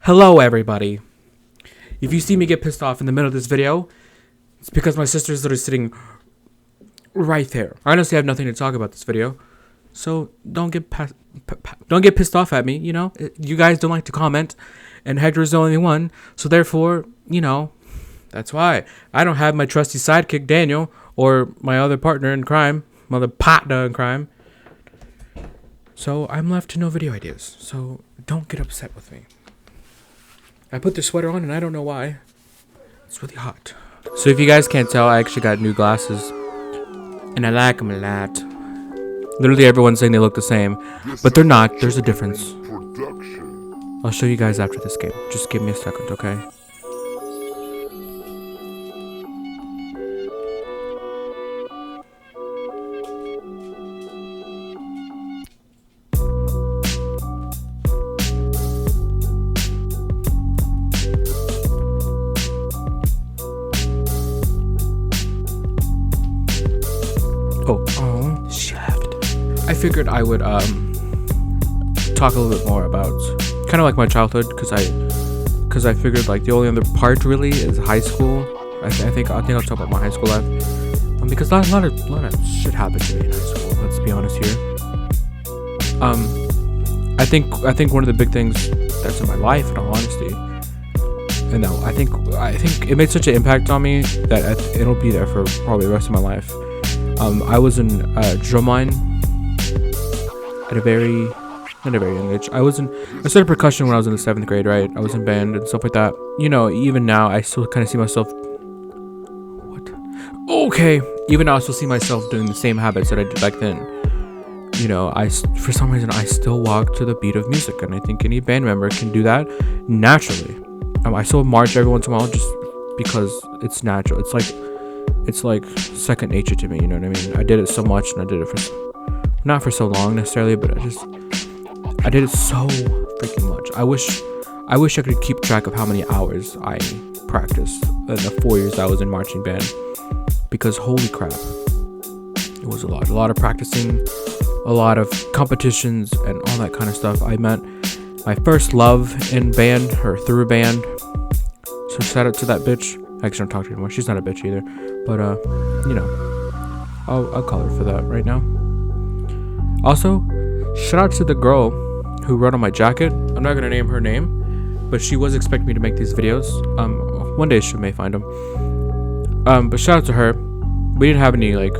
Hello everybody. If you see me get pissed off in the middle of this video, it's because my sister is literally sitting right there. I honestly have nothing to talk about this video, so don't get pissed off at me, you know? You guys don't like to comment, and Hector's the only one, so therefore, you know, that's why. I don't have my trusty sidekick Daniel, or my other partner in crime, my other partner in crime. So I'm left to no video ideas, so don't get upset with me. I put this sweater on and I don't know why. It's really hot. So if you guys can't tell, I actually got new glasses. And I like them a lot. Literally everyone's saying they look the same. But they're not. There's a difference. I'll show you guys after this game. Just give me a second, okay? Oh, she left. I figured I would talk a little bit more about kind of like my childhood, because I figured like the only other part really is high school. I think I'll talk about my high school life, because a lot of shit happened to me in high school. Let's be honest here. I think one of the big things that's in my life, in all honesty, and no, I think it made such an impact on me that it'll be there for probably the rest of my life. I was in drumline at not a very young age. I started percussion when I was in the 7th grade, right? I was in band and stuff like that. You know, even now I still kind of see myself. What? Okay. Even now I still see myself doing the same habits that I did back then. You know, for some reason I still walk to the beat of music, and I think any band member can do that naturally. I still march every once in a while just because it's natural. It's like second nature to me, you know what I mean? I did it so much, and I did it not for so long necessarily, but I did it so freaking much. I wish I could keep track of how many hours I practiced in the 4 years I was in marching band, because holy crap, it was a lot of practicing, a lot of competitions and all that kind of stuff. I met my first love in band, or through a band, so shout out to that bitch. I actually don't talk to her anymore. She's not a bitch either, but you know, I'll call her for that right now. Also, shout out to the girl who wrote on my jacket. I'm not gonna name her name, but she was expecting me to make these videos. One day she may find them. But shout out to her. We didn't have any like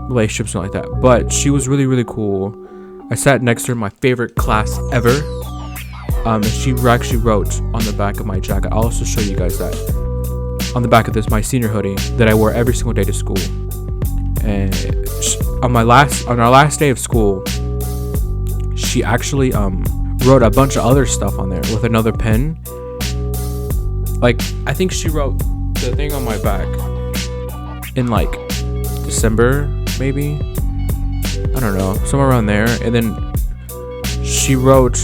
relationships or like that, but she was really, really cool. I sat next to her in my favorite class ever. She actually wrote on the back of my jacket. I'll also show you guys that. On the back of this, my senior hoodie that I wore every single day to school. And on our last day of school, she actually wrote a bunch of other stuff on there with another pen. Like, I think she wrote the thing on my back in like December, maybe. I don't know, somewhere around there. And then she wrote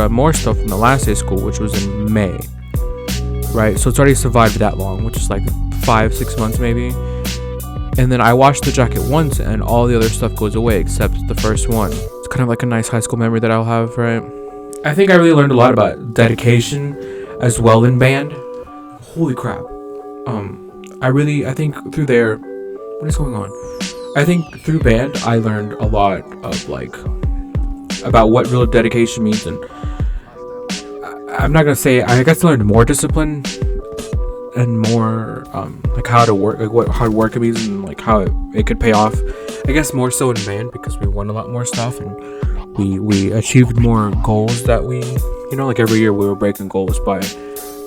more stuff from the last day of school, which was in May, right? So it's already survived that long, which is like 5-6 months maybe. And then I washed the jacket once, and all the other stuff goes away except the first one. It's kind of like a nice high school memory that I'll have, right? I think I really learned a lot about dedication as well in band. Holy crap. I think through there, what is going on? I think through band I learned a lot of like about what real dedication means, and I'm not gonna say I guess I learned more discipline and more like how to work, like what hard work it means, and like how it could pay off. I guess more so in band, because we won a lot more stuff, and we achieved more goals that we, you know, like every year we were breaking goals by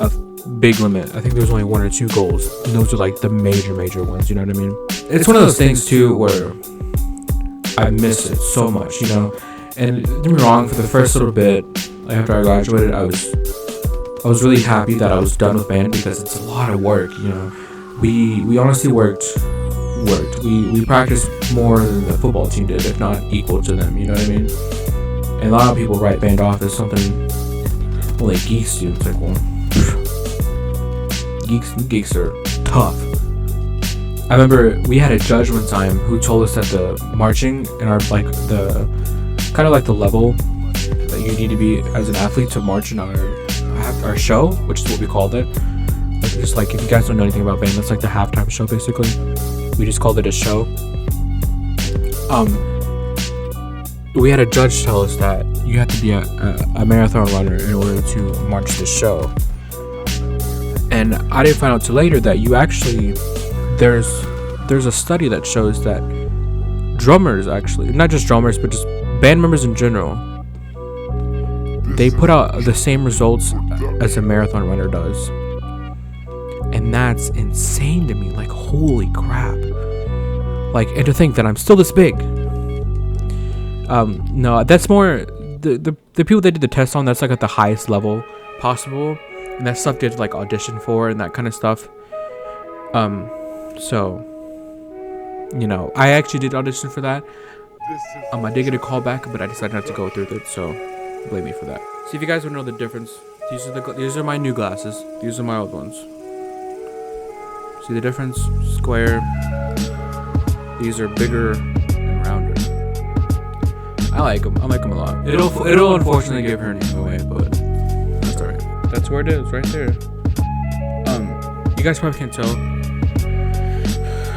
a big limit. I think there's only 1 or 2 goals, and those are like the major ones, you know what I mean? It's one of those things too where I miss it so much, you know. And don't get me wrong, for the first little bit, like after I graduated, I was really happy that I was done with band, because it's a lot of work, you know. We honestly worked. We practiced more than the football team did, if not equal to them, you know what I mean? And a lot of people write band off as something only geeks do. It's like, well, geeks are tough. I remember we had a judge one time who told us that the marching in our, like, the kind of like the level that you you need to be as an athlete to march in our show, which is what we called it. Like, just like, if you guys don't know anything about band, that's like the halftime show basically. We just called it a show. We had a judge tell us that you have to be a marathon runner in order to march the show. And I didn't find out till later that you actually, there's a study that shows that drummers, actually, not just drummers, but just band members in general, they put out the same results as a marathon runner does. And that's insane to me. Like, holy crap. Like, and to think that I'm still this big. No, that's more the people they did the test on. That's like at the highest level possible, and that stuff did like audition for and that kind of stuff. So, you know, I actually did audition for that. I did get a call back, but I decided not to go through with it. So, blame me for that. See, if you guys want to know the difference, these are my new glasses. These are my old ones. See the difference? Square. These are bigger and rounder. I like them. I like them a lot. It'll unfortunately give her name away, but that's alright. That's where it is, right there. You guys probably can't tell.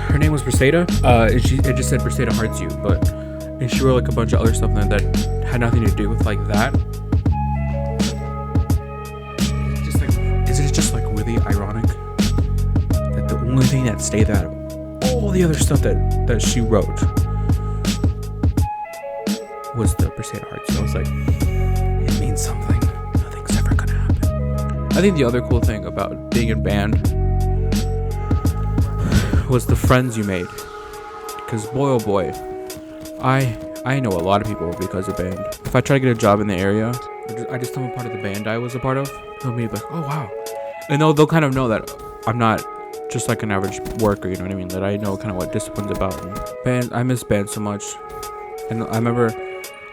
Her name was Briseda. It just said Briseda Hearts You, and she wrote like a bunch of other stuff that had nothing to do with like that. Is it just like really ironic that the only thing that stayed out of all the other stuff that she wrote was the Briseda Hearts? So I was like, it means something. Nothing's ever gonna happen. I think the other cool thing about being in band was the friends you made. Because boy oh boy, I know a lot of people because of band. If I try to get a job in the area, I just tell them part of the band I was a part of, they'll be like, oh wow. And they'll kind of know that I'm not just like an average worker, you know what I mean? That I know kind of what discipline's about. And band, I miss band so much. And I remember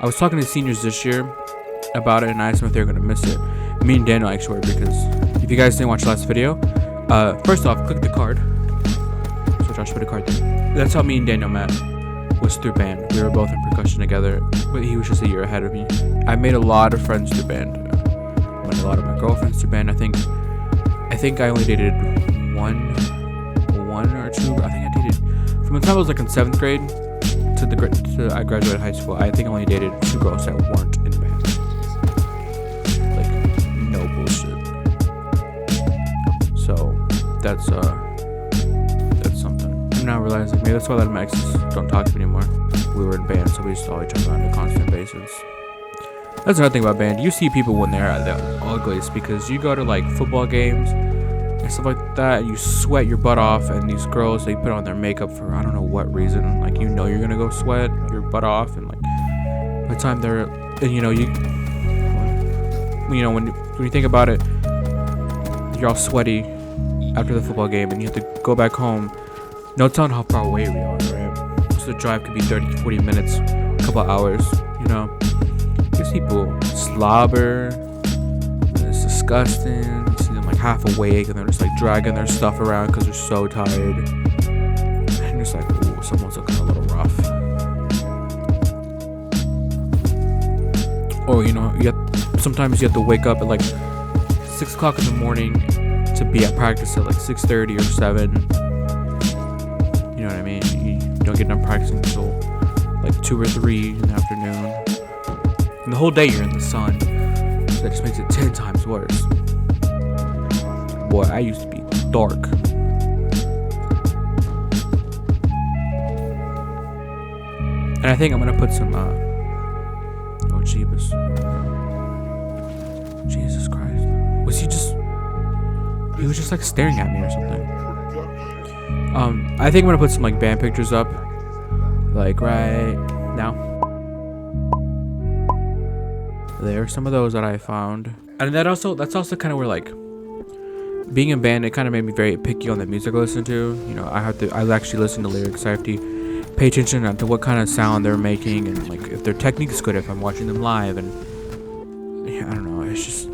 I was talking to seniors this year about it, and I asked them if they were going to miss it. Me and Daniel actually were, because if you guys didn't watch the last video, first off, click the card. So Josh put a card there. That's how me and Daniel met, was through band. We were both in percussion together, but he was just a year ahead of me. I made a lot of friends through band. I met a lot of my girlfriends through band. I think I only dated one or two. I think I dated from the time I was like in 7th grade to I graduated high school. I think I only dated 2 girls that weren't in band. Like, no bullshit. So that's something. I'm now realizing maybe that's why a lot of my exes don't talk to me anymore. We were in band, so we just saw each other on a constant basis. That's another thing about band. You see people when they're at their ugliest, because you go to like football games and stuff like that, and you sweat your butt off, and these girls, they put on their makeup for I don't know what reason. Like, you know you're gonna go sweat your butt off, and like by the time they're, and when you think about it, you're all sweaty after the football game, and you have to go back home. No telling how far away we are, right? So the drive could be 30-40 minutes, a couple of hours, you know. These people slobber, and it's disgusting. You see them like half awake, and they're just like dragging their stuff around because they're so tired. And it's like, ooh, someone's looking a little rough. Or sometimes you have to wake up at like 6 o'clock in the morning to be at practice at like 6:30 or 7. You know what I mean? You don't get done practicing until like 2 or 3 in the afternoon. And the whole day you're in the sun. So that just makes it 10 times worse. Boy, I used to be dark. And I think I'm gonna put some oh Jeebus. Jesus Christ. He was just like staring at me or something. I think I'm gonna put some like band pictures up, like right now. There are some of those that I found, and that's also kind of where like being in band, it kind of made me very picky on the music I listen to. You know, I actually listen to lyrics. I have to pay attention to what kind of sound they're making, and like if their technique's good, if I'm watching them live, and yeah, I don't know. It's just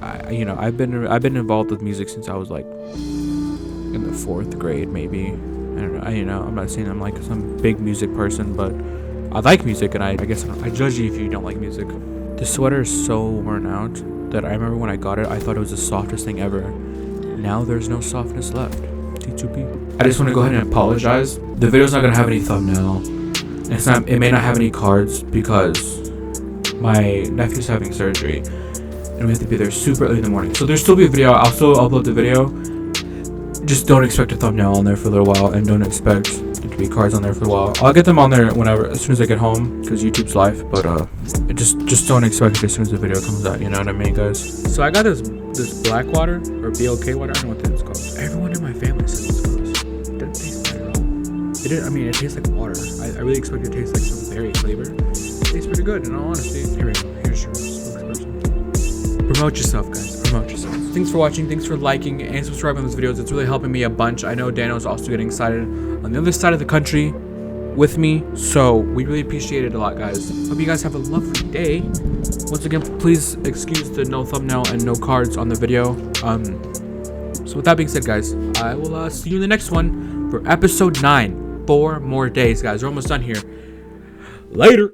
I've been involved with music since I was like in the 4th grade, maybe. I don't know. I'm not saying I'm like some big music person, but I like music, and I guess I judge you if you don't like music. The sweater is so worn out that I remember when I got it, I thought it was the softest thing ever. Now there's no softness left. T2P. I just want to go ahead and apologize. The video's not gonna have any thumbnail. It may not have any cards because my nephew's having surgery and we have to be there super early in the morning. So there'll still be a video. I'll still upload the video. Just don't expect a thumbnail on there for a little while, and don't expect there to be cards on there for a while. I'll get them on there whenever, as soon as I get home, because YouTube's life. But just don't expect it as soon as the video comes out. You know what I mean, guys? So I got this black water or BLK water. I don't know what it's called. Everyone in my family says it's gross. It doesn't taste bad at all. It tastes like water. I really expect it to taste like some berry flavor. It tastes pretty good, in all honesty. Here we go. Here's your spokesperson. Promote yourself, guys. Promote yourself. Thanks for watching. Thanks for liking and subscribing on these videos. It's really helping me a bunch. I know Daniel's also getting excited on the other side of the country with me, so we really appreciate it a lot, guys. Hope you guys have a lovely day. Once again, please excuse the no thumbnail and no cards on the video. So with that being said, guys, I will see you in the next one for episode 9. 4 more days, guys. We're almost done here. Later.